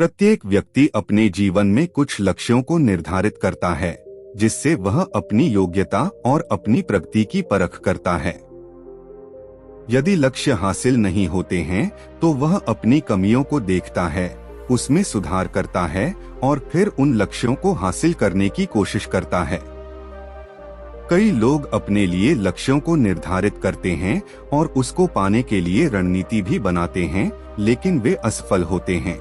प्रत्येक व्यक्ति अपने जीवन में कुछ लक्ष्यों को निर्धारित करता है, जिससे वह अपनी योग्यता और अपनी प्रगति की परख करता है। यदि लक्ष्य हासिल नहीं होते हैं तो वह अपनी कमियों को देखता है, उसमें सुधार करता है और फिर उन लक्ष्यों को हासिल करने की कोशिश करता है। कई लोग अपने लिए लक्ष्यों को निर्धारित करते हैं और उसको पाने के लिए रणनीति भी बनाते हैं, लेकिन वे असफल होते हैं।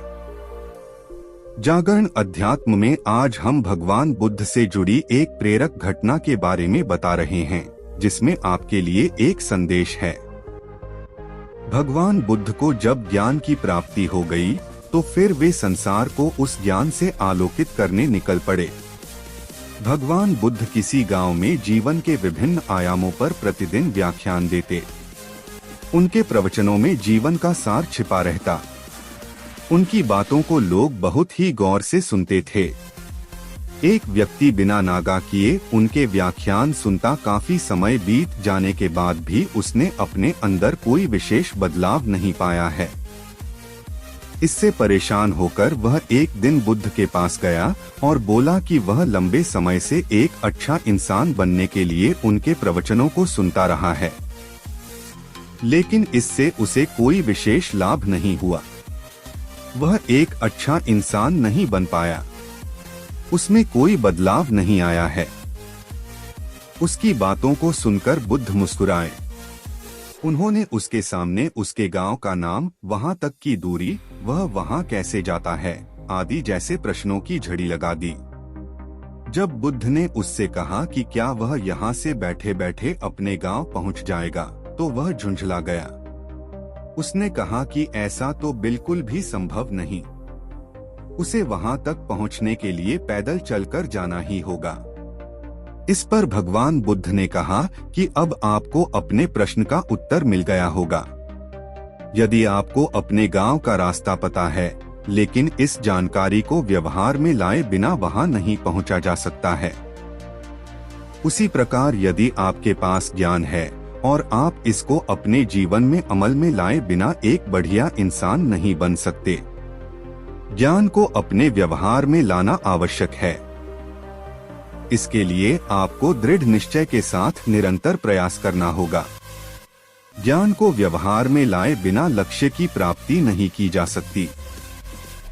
जागरण अध्यात्म में आज हम भगवान बुद्ध से जुड़ी एक प्रेरक घटना के बारे में बता रहे हैं, जिसमें आपके लिए एक संदेश है। भगवान बुद्ध को जब ज्ञान की प्राप्ति हो गई, तो फिर वे संसार को उस ज्ञान से आलोकित करने निकल पड़े। भगवान बुद्ध किसी गांव में जीवन के विभिन्न आयामों पर प्रतिदिन व्याख्यान देते। उनके प्रवचनों में जीवन का सार छिपा रहता। उनकी बातों को लोग बहुत ही गौर से सुनते थे। एक व्यक्ति बिना नागा किए उनके व्याख्यान सुनता। काफी समय बीत जाने के बाद भी उसने अपने अंदर कोई विशेष बदलाव नहीं पाया है। इससे परेशान होकर वह एक दिन बुद्ध के पास गया और बोला कि वह लंबे समय से एक अच्छा इंसान बनने के लिए उनके प्रवचनों को सुनता रहा है, लेकिन इससे उसे कोई विशेष लाभ नहीं हुआ। वह एक अच्छा इंसान नहीं बन पाया, उसमें कोई बदलाव नहीं आया है। उसकी बातों को सुनकर बुद्ध मुस्कुराए। उन्होंने उसके सामने उसके गांव का नाम, वहां तक की दूरी, वह वहां कैसे जाता है आदि जैसे प्रश्नों की झड़ी लगा दी। जब बुद्ध ने उससे कहा कि क्या वह यहाँ से बैठे बैठे अपने गांव पहुँच जाएगा, तो वह झुंझला गया। उसने कहा कि ऐसा तो बिल्कुल भी संभव नहीं, उसे वहां तक पहुंचने के लिए पैदल चलकर जाना ही होगा। इस पर भगवान बुद्ध ने कहा कि अब आपको अपने प्रश्न का उत्तर मिल गया होगा। यदि आपको अपने गांव का रास्ता पता है, लेकिन इस जानकारी को व्यवहार में लाए बिना वहां नहीं पहुंचा जा सकता है, उसी प्रकार यदि आपके पास ज्ञान है और आप इसको अपने जीवन में अमल में लाए बिना एक बढ़िया इंसान नहीं बन सकते। ज्ञान को अपने व्यवहार में लाना आवश्यक है। इसके लिए आपको दृढ़ निश्चय के साथ निरंतर प्रयास करना होगा। ज्ञान को व्यवहार में लाए बिना लक्ष्य की प्राप्ति नहीं की जा सकती।